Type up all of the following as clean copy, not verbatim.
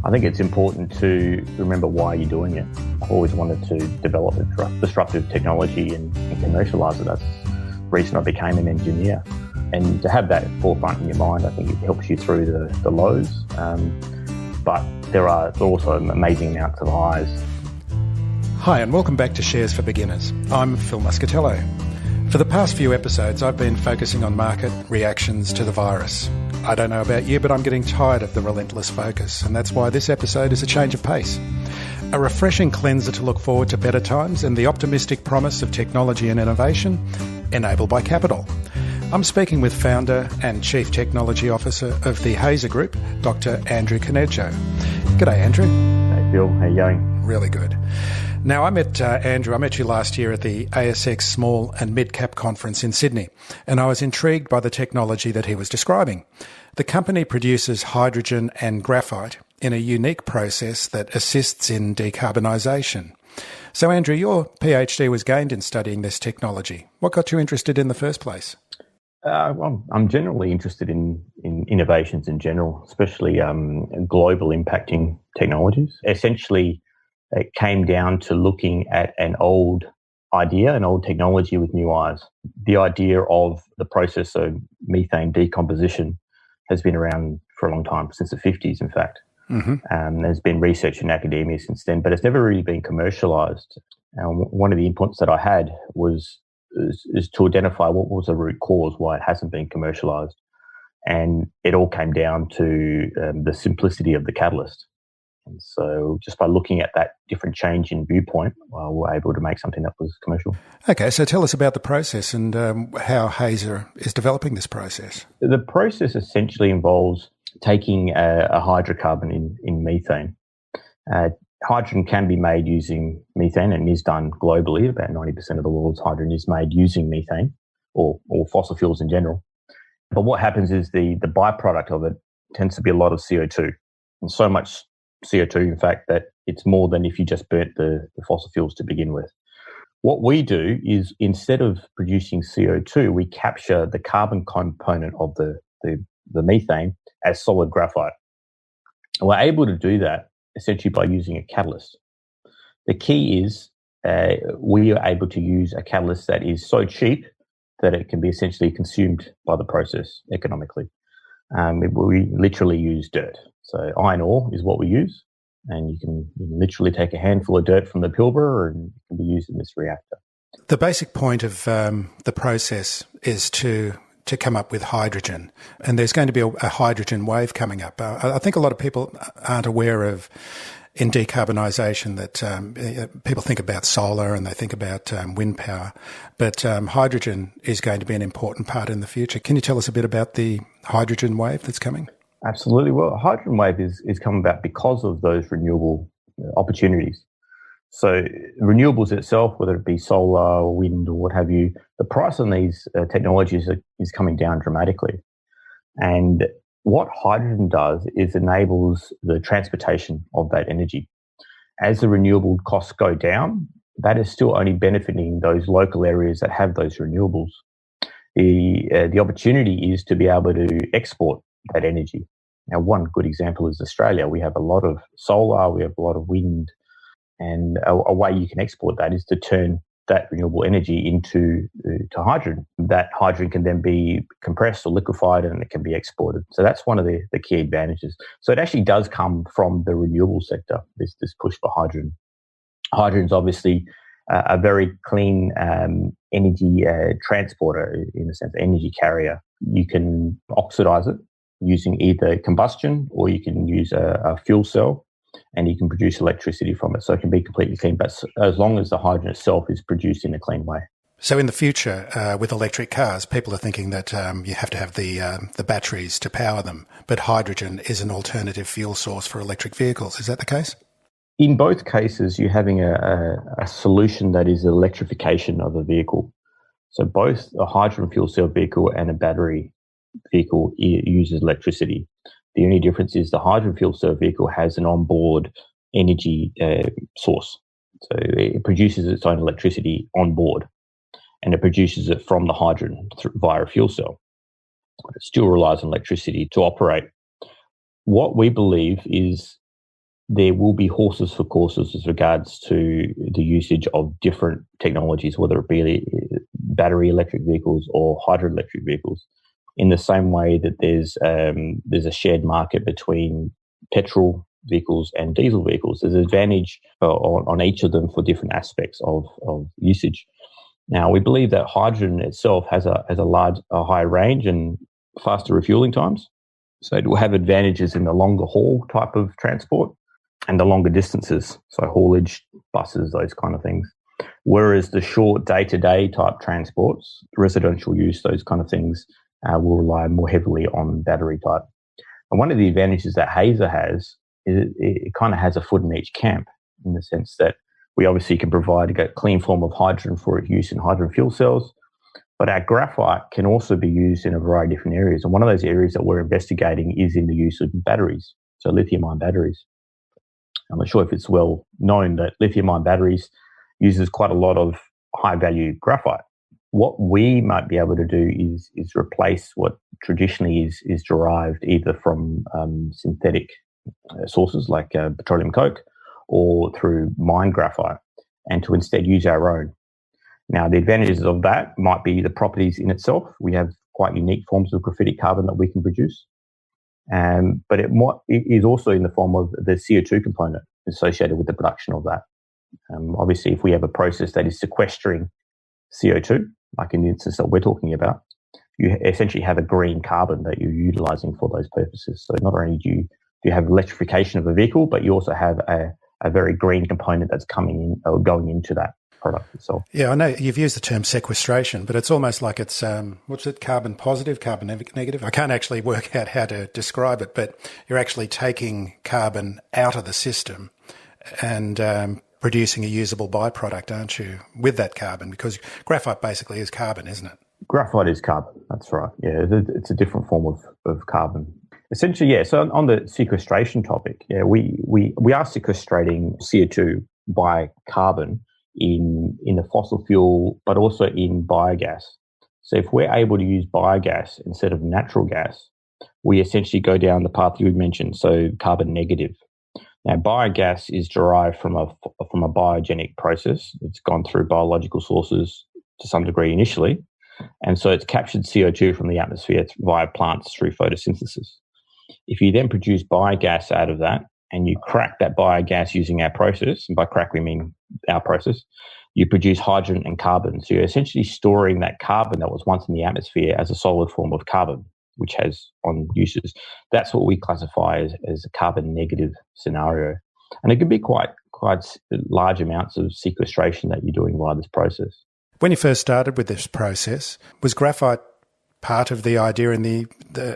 I think it's important to remember why you're doing it. I've always wanted to develop a disruptive technology and commercialise it. That's the reason I became an engineer. And to have that forefront in your mind, I think it helps you through the lows. But there are also amazing amounts of highs. Hi, and welcome back to Shares for Beginners. I'm Phil Muscatello. For the past few episodes, I've been focusing on market reactions to the virus. I don't know about you, but I'm getting tired of the relentless focus, and that's why this episode is a change of pace. A refreshing cleanser to look forward to better times and the optimistic promise of technology and innovation enabled by capital. I'm speaking with founder and Chief Technology Officer of the Hazer Group, Dr. Andrew Cornejo. G'day, Andrew. Hey, Phil. How you going? Really good. Now, I met Andrew. I met you last year at the ASX Small and Mid-Cap Conference in Sydney, and I was intrigued by the technology that he was describing. The company produces hydrogen and graphite in a unique process that assists in decarbonisation. So, Andrew, your PhD was gained in studying this technology. What got you interested in the first place? Well, I'm generally interested in innovations in general, especially global impacting technologies. Essentially, it came down to looking at an old idea, an old technology with new eyes. The idea of the process of methane decomposition has been around for a long time, since the 50s, in fact. Mm-hmm. There's been research in academia since then, but it's never really been commercialised. One of the inputs that I had is to identify what was the root cause, why it hasn't been commercialised. And it all came down to the simplicity of the catalyst. And so just by looking at that different change in viewpoint, we're able to make something that was commercial. Okay, so tell us about the process and how Hazer is developing this process. The process essentially involves taking a hydrocarbon in methane. Hydrogen can be made using methane and is done globally. About 90% of the world's hydrogen is made using methane or fossil fuels in general. But what happens is the byproduct of it tends to be a lot of CO2, and so much CO2, in fact, that it's more than if you just burnt the fossil fuels to begin with. What we do is, instead of producing CO2, we capture the carbon component of the methane as solid graphite. And we're able to do that essentially by using a catalyst. The key is we are able to use a catalyst that is so cheap that it can be essentially consumed by the process economically. We literally use dirt. So iron ore is what we use, and you can literally take a handful of dirt from the Pilbara and it can be used in this reactor. The basic point of the process is to come up with hydrogen, and there's going to be a hydrogen wave coming up. I think a lot of people aren't aware of, in decarbonisation, that people think about solar and they think about wind power, but hydrogen is going to be an important part in the future. Can you tell us a bit about the hydrogen wave that's coming? Absolutely. Well, hydrogen wave is coming about because of those renewable opportunities. So renewables itself, whether it be solar or wind or what have you, the price on these technologies is coming down dramatically. And what hydrogen does is enables the transportation of that energy. As the renewable costs go down, that is still only benefiting those local areas that have those renewables. The opportunity is to be able to export that energy. Now, one good example is Australia. We have a lot of solar, we have a lot of wind, and a way you can export that is to turn that renewable energy into hydrogen. That hydrogen can then be compressed or liquefied and it can be exported. So that's one of the key advantages. So it actually does come from the renewable sector, this push for hydrogen. Hydrogen is obviously a very clean energy transporter, in a sense, energy carrier. You can oxidize it using either combustion or you can use a fuel cell, and you can produce electricity from it. So it can be completely clean, but as long as the hydrogen itself is produced in a clean way. So in the future, with electric cars, people are thinking that you have to have the batteries to power them, but hydrogen is an alternative fuel source for electric vehicles. Is that the case? In both cases, you're having a solution that is electrification of a vehicle. So both a hydrogen fuel cell vehicle and a battery vehicle uses electricity. The only difference is the hydrogen fuel cell vehicle has an onboard energy source. So it produces its own electricity on board, and it produces it from the hydrogen via a fuel cell. It still relies on electricity to operate. What we believe is there will be horses for courses as regards to the usage of different technologies, whether it be battery electric vehicles or hydroelectric vehicles. In the same way that there's a shared market between petrol vehicles and diesel vehicles, there's an advantage on each of them for different aspects of usage. Now, we believe that hydrogen itself has a high range and faster refueling times. So it will have advantages in the longer haul type of transport and the longer distances, so haulage, buses, those kind of things. Whereas the short day-to-day type transports, residential use, those kind of things, will rely more heavily on battery type. And one of the advantages that Hazer has is it kind of has a foot in each camp, in the sense that we obviously can provide a clean form of hydrogen for its use in hydrogen fuel cells, but our graphite can also be used in a variety of different areas. And one of those areas that we're investigating is in the use of batteries, so lithium-ion batteries. I'm not sure if it's well known that lithium-ion batteries uses quite a lot of high-value graphite. What we might be able to do is replace what traditionally is derived either from synthetic sources like petroleum coke or through mined graphite, and to instead use our own. Now, the advantages of that might be the properties in itself. We have quite unique forms of graphitic carbon that we can produce. But it is also in the form of the CO2 component associated with the production of that. Obviously, if we have a process that is sequestering CO2, like in the instance that we're talking about, you essentially have a green carbon that you're utilizing for those purposes. So not only do you have electrification of a vehicle, but you also have a very green component that's coming in or going into that product itself. Yeah, I know you've used the term sequestration, but it's almost like it's, carbon positive, carbon negative? I can't actually work out how to describe it, but you're actually taking carbon out of the system and producing a usable byproduct, aren't you, with that carbon? Because graphite basically is carbon, isn't it? Graphite is carbon, that's right. Yeah, it's a different form of carbon. Essentially, yeah, so on the sequestration topic, yeah, we are sequestrating CO2 by carbon in the fossil fuel, but also in biogas. So if we're able to use biogas instead of natural gas, we essentially go down the path you mentioned, so carbon negative. Now, biogas is derived from a biogenic process. It's gone through biological sources to some degree initially, and so it's captured CO2 from the atmosphere via plants through photosynthesis. If you then produce biogas out of that, and you crack that biogas using our process, and by crack we mean our process, you produce hydrogen and carbon. So you're essentially storing that carbon that was once in the atmosphere as a solid form of carbon, which has on uses. That's what we classify as a carbon negative scenario. And it can be quite large amounts of sequestration that you're doing via this process. When you first started with this process, was graphite part of the idea in the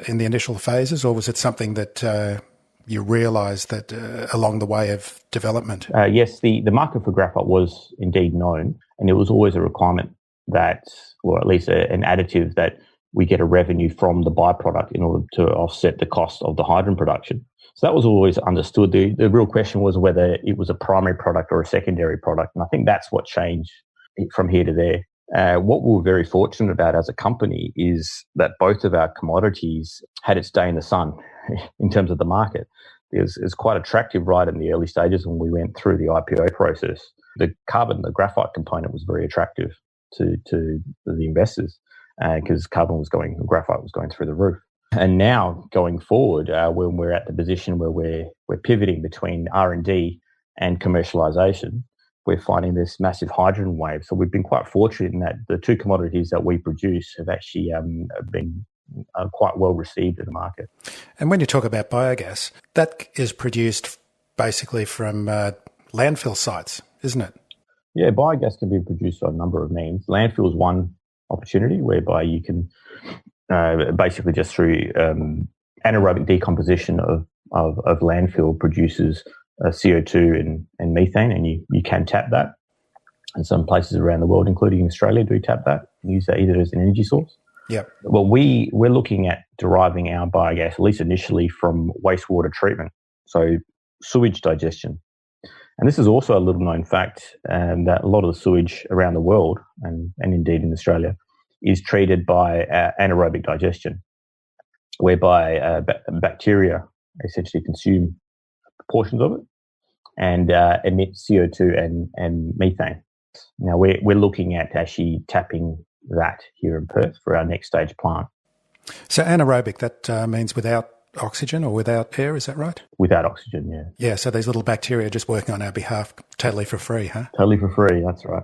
initial phases, or was it something that you realised that along the way of development? Yes, the market for graphite was indeed known, and it was always a requirement that, or at least an additive, that we get a revenue from the byproduct in order to offset the cost of the hydrogen production. So that was always understood. The real question was whether it was a primary product or a secondary product, and I think that's what changed from here to there. What we were very fortunate about as a company is that both of our commodities had its day in the sun in terms of the market. It was quite attractive right in the early stages when we went through the IPO process. The graphite component was very attractive to the investors because graphite was going through the roof. And now going forward, when we're at the position where we're pivoting between R&D and commercialization, we're finding this massive hydrogen wave. So we've been quite fortunate in that the two commodities that we produce have actually been quite well received in the market. And when you talk about biogas, that is produced basically from landfill sites, isn't it? Yeah, biogas can be produced on a number of means. Landfill is one opportunity whereby you can basically just through anaerobic decomposition of landfill produces CO2 and methane, and you can tap that. And some places around the world, including Australia, do tap that and use that either as an energy source. Yeah. Well, we're looking at deriving our biogas, at least initially, from wastewater treatment, so sewage digestion. And this is also a little known fact that a lot of the sewage around the world, and indeed in Australia, is treated by anaerobic digestion, whereby bacteria essentially consume portions of it and emit CO2 and methane. Now we're looking at actually tapping that here in Perth for our next stage plant. So anaerobic, that means without oxygen or without air, is that right? Without oxygen, yeah. Yeah, so these little bacteria just working on our behalf totally for free, huh? Totally for free, that's right.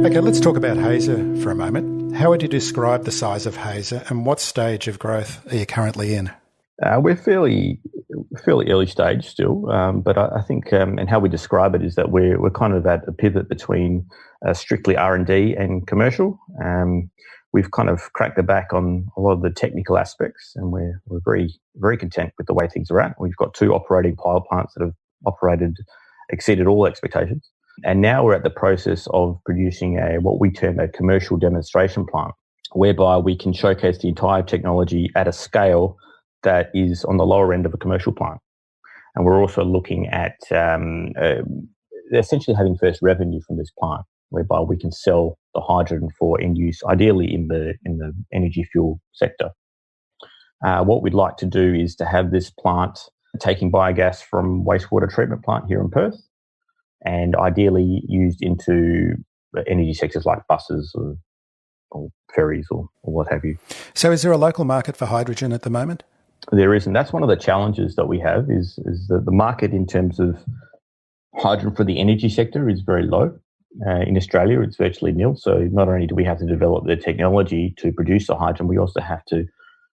Okay, let's talk about Hazer for a moment. How would you describe the size of Hazer and what stage of growth are you currently in? We're fairly early stage still, but I think and how we describe it is that we're kind of at a pivot between strictly R&D and commercial. We've kind of cracked the back on a lot of the technical aspects, and we're very, very content with the way things are at. We've got 2 operating pilot plants that have exceeded all expectations. And now we're at the process of producing what we term a commercial demonstration plant, whereby we can showcase the entire technology at a scale that is on the lower end of a commercial plant. And we're also looking at essentially having first revenue from this plant, whereby we can sell the hydrogen for end use, ideally in the energy fuel sector. What we'd like to do is to have this plant taking biogas from wastewater treatment plant here in Perth, and ideally used into energy sectors like buses or ferries or what have you. So is there a local market for hydrogen at the moment? There isn't. That's one of the challenges that we have is that the market in terms of hydrogen for the energy sector is very low. In Australia, it's virtually nil. So not only do we have to develop the technology to produce the hydrogen, we also have to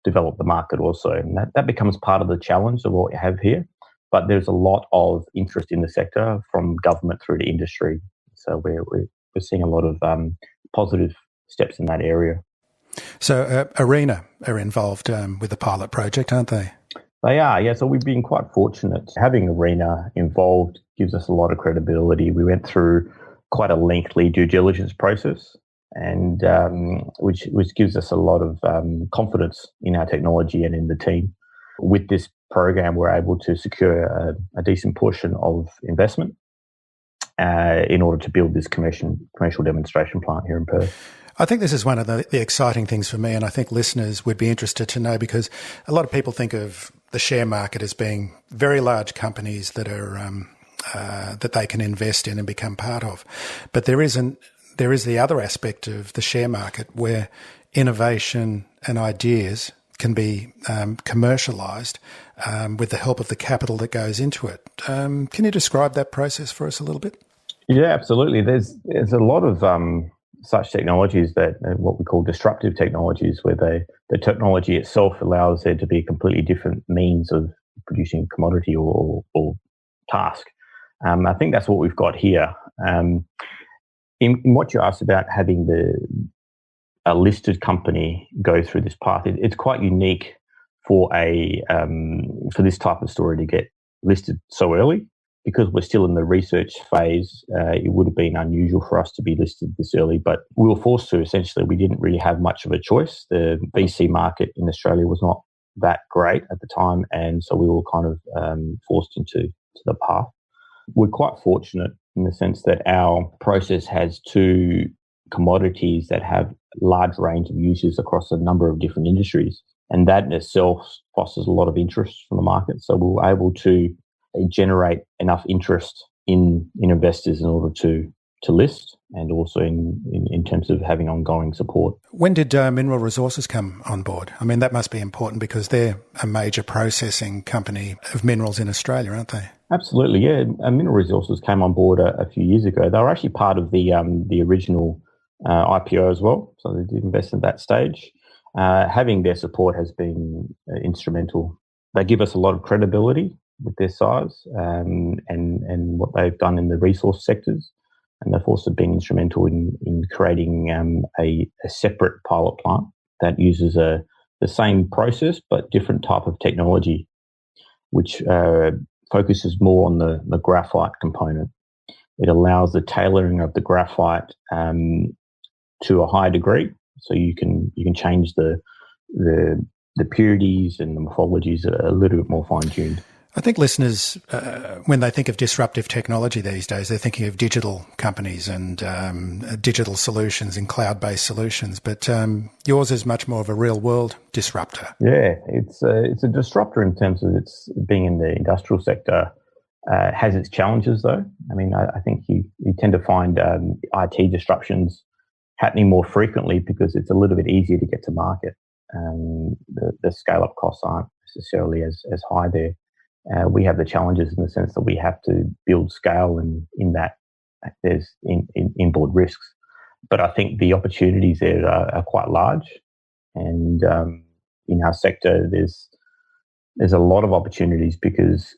develop the market also. And that becomes part of the challenge of what we have here. But there's a lot of interest in the sector from government through to industry. So we're seeing a lot of positive steps in that area. So ARENA are involved with the pilot project, aren't they? They are, yeah. So we've been quite fortunate. Having ARENA involved gives us a lot of credibility. We went through quite a lengthy due diligence process, and which gives us a lot of confidence in our technology and in the team. With this program, we're able to secure a decent portion of investment in order to build this commercial demonstration plant here in Perth. I think this is one of the exciting things for me, and I think listeners would be interested to know, because a lot of people think of the share market as being very large companies that are that they can invest in and become part of. But there is the other aspect of the share market where innovation and ideas can be commercialised with the help of the capital that goes into it. Can you describe that process for us a little bit? Yeah, absolutely. There's a lot of such technologies that what we call disruptive technologies, where the technology itself allows there to be a completely different means of producing commodity or task. I think that's what we've got here. In what you asked about having a listed company go through this path, it's quite unique for this type of story to get listed so early. Because we're still in the research phase, it would have been unusual for us to be listed this early, but we were forced to. Essentially, we didn't really have much of a choice. The VC market in Australia was not that great at the time, and so we were kind of forced into the path. We're quite fortunate in the sense that our process has 2 commodities that have large range of uses across a number of different industries, and that in itself fosters a lot of interest from the market. So we were able to generate enough interest in investors in order to list, and also in terms of having ongoing support. When did Mineral Resources come on board? I mean, that must be important because they're a major processing company of minerals in Australia, aren't they? Absolutely, yeah. Mineral Resources came on board a few years ago. They were actually part of the original IPO as well, so they did invest at that stage. Having their support has been instrumental. They give us a lot of credibility with their size and what they've done in the resource sectors. And they've also been instrumental in creating a separate pilot plant that uses the same process but different type of technology, which focuses more on the graphite component. It allows the tailoring of the graphite to a high degree, so you can change the purities and the morphologies a little bit more fine-tuned. I think listeners, when they think of disruptive technology these days, they're thinking of digital companies and digital solutions and cloud-based solutions. But yours is much more of a real-world disruptor. Yeah, it's a disruptor in terms of its being in the industrial sector. Has its challenges, though. I mean, I think you tend to find IT disruptions happening more frequently because it's a little bit easier to get to market. The scale-up costs aren't necessarily as high there. We have the challenges in the sense that we have to build scale, and in that there's inboard risks. But I think the opportunities there are quite large, and in our sector there's a lot of opportunities because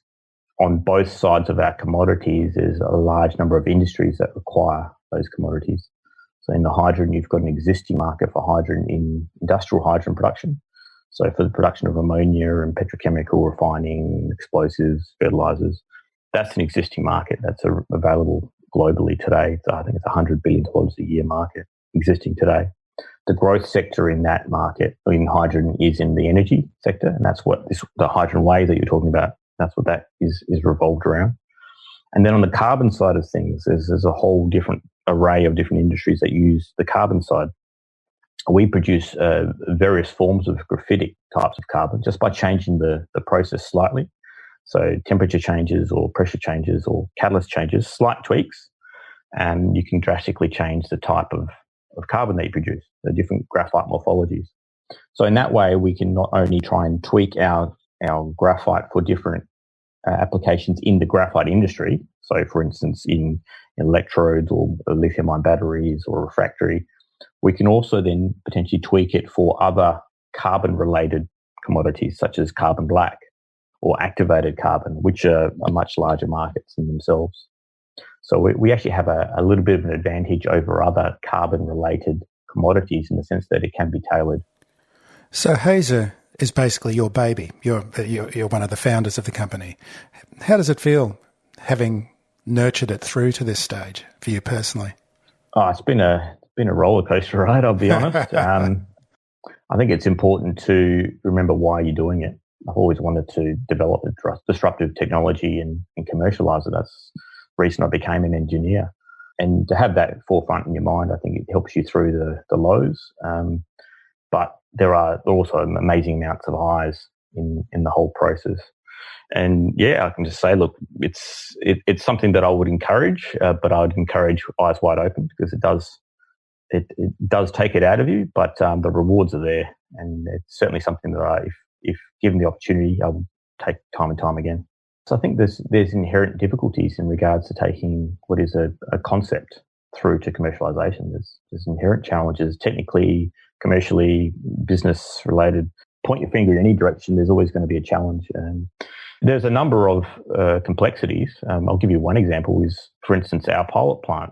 on both sides of our commodities there's a large number of industries that require those commodities. So in the hydrogen, you've got an existing market for hydrogen in industrial hydrogen production. So for the production of ammonia and petrochemical refining, explosives, fertilizers, that's an existing market that's available globally today. So I think it's $100 billion a year market existing today. The growth sector in that market in hydrogen is in the energy sector, and that's what the hydrogen wave that you're talking about, that's what that is revolved around. And then on the carbon side of things, there's a whole different array of different industries that use the carbon side. We produce various forms of graphitic types of carbon just by changing the process slightly. So temperature changes or pressure changes or catalyst changes, slight tweaks, and you can drastically change the type of carbon that you produce, the different graphite morphologies. So in that way, we can not only try and tweak our graphite for different applications in the graphite industry. So for instance, in electrodes or lithium-ion batteries or refractory, we can also then potentially tweak it for other carbon-related commodities such as carbon black or activated carbon, which are much larger markets in themselves. So we actually have a little bit of an advantage over other carbon-related commodities in the sense that it can be tailored. So Hazer is basically your baby. You're one of the founders of the company. How does it feel having nurtured it through to this stage for you personally? Oh, it's been a roller coaster ride, I'll be honest. I think it's important to remember why you're doing it. I've always wanted to develop a disruptive technology and commercialize it. That's the reason I became an engineer. And to have that forefront in your mind, I think it helps you through the lows. But there are also amazing amounts of highs in the whole process. And yeah, I can just say, look, it's something that I would encourage, but I would encourage eyes wide open because it does take it out of you, but the rewards are there, and it's certainly something that if given the opportunity, I would take time and time again. So I think there's inherent difficulties in regards to taking what is a concept through to commercialization. There's inherent challenges, technically, commercially, business related. Point your finger in any direction, there's always going to be a challenge. There's a number of complexities. I'll give you one example is, for instance, our pilot plant.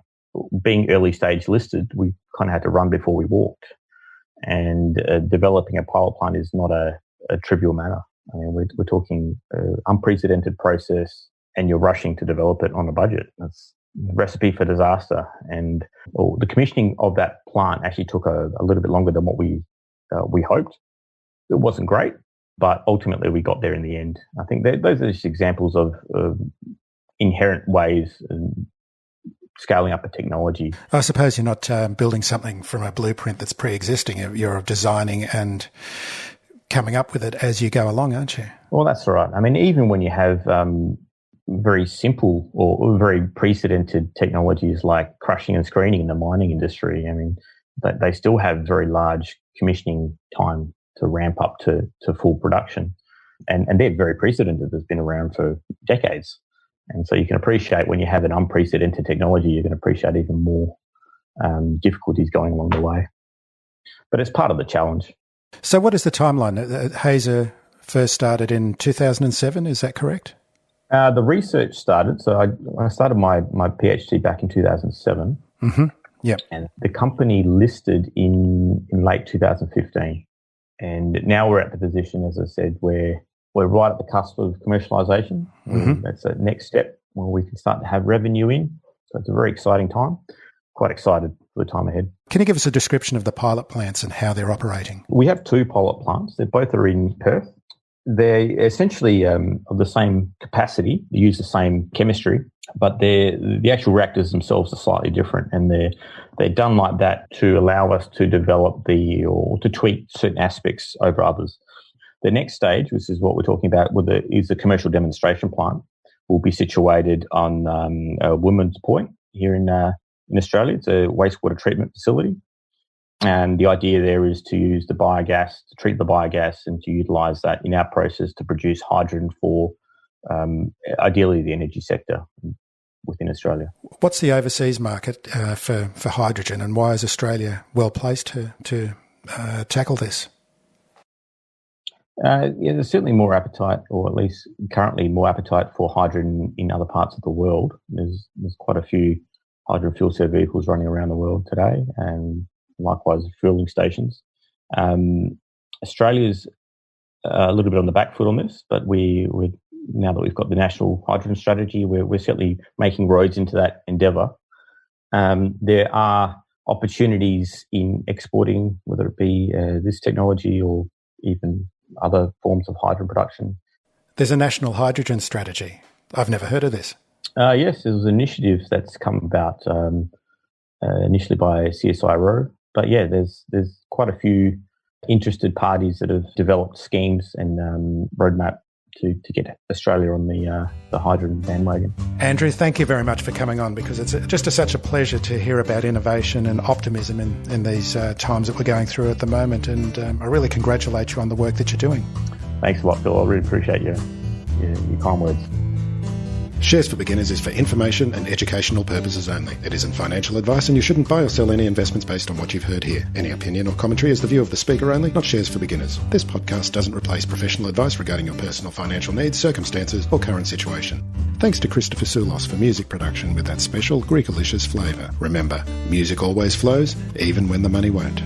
Being early stage listed, we kind of had to run before we walked. And developing a pilot plant is not a trivial matter. I mean, we're talking unprecedented process, and you're rushing to develop it on a budget. That's a recipe for disaster. And the commissioning of that plant actually took a little bit longer than what we hoped. It wasn't great, but ultimately we got there in the end. I think those are just examples of inherent ways scaling up a technology. I suppose you're not building something from a blueprint that's pre-existing. You're designing and coming up with it as you go along, aren't you? Well, that's right. I mean, even when you have very simple or very precedented technologies like crushing and screening in the mining industry, I mean, they still have very large commissioning time to ramp up to full production. And they're very precedented. It's been around for decades. And so you can appreciate when you have an unprecedented technology, you can appreciate even more difficulties going along the way. But it's part of the challenge. So what is the timeline? Hazer first started in 2007, is that correct? The research started, so I started my PhD back in 2007. Mm-hmm. Yep. And the company listed in late 2015. And now we're at the position, as I said, where we're right at the cusp of commercialization. Mm-hmm. That's the next step where we can start to have revenue in. So it's a very exciting time. Quite excited for the time ahead. Can you give us a description of the pilot plants and how they're operating? We have two pilot plants. They both are in Perth. They're essentially of the same capacity. They use the same chemistry, but the actual reactors themselves are slightly different, and they're done like that to allow us to develop or to tweak certain aspects over others. The next stage, which is what we're talking about, is the commercial demonstration plant. Will be situated on Women's Point here in Australia. It's a wastewater treatment facility. And the idea there is to use the biogas, to treat the biogas and to utilise that in our process to produce hydrogen for ideally the energy sector within Australia. What's the overseas market for hydrogen, and why is Australia well placed to tackle this? There's certainly more appetite, or at least currently more appetite for hydrogen in other parts of the world. There's quite a few hydrogen fuel cell vehicles running around the world today, and likewise fueling stations. Australia's a little bit on the back foot on this, but we're now that we've got the national hydrogen strategy, we're certainly making roads into that endeavour. There are opportunities in exporting, whether it be this technology or even other forms of hydrogen production. There's a national hydrogen strategy. I've never heard of this. Yes, there's an initiative that's come about initially by CSIRO. But yeah, there's quite a few interested parties that have developed schemes and roadmap to get Australia on the hydrogen bandwagon. Andrew, thank you very much for coming on, because it's just such a pleasure to hear about innovation and optimism in these times that we're going through at the moment. And I really congratulate you on the work that you're doing. Thanks a lot, Phil. I really appreciate your kind words. Shares for Beginners is for information and educational purposes only. It isn't financial advice, and you shouldn't buy or sell any investments based on what you've heard here. Any opinion or commentary is the view of the speaker only, not Shares for Beginners. This podcast doesn't replace professional advice regarding your personal financial needs, circumstances, or current situation. Thanks to Christopher Soulos for music production with that special Greekalicious flavour. Remember, music always flows, even when the money won't.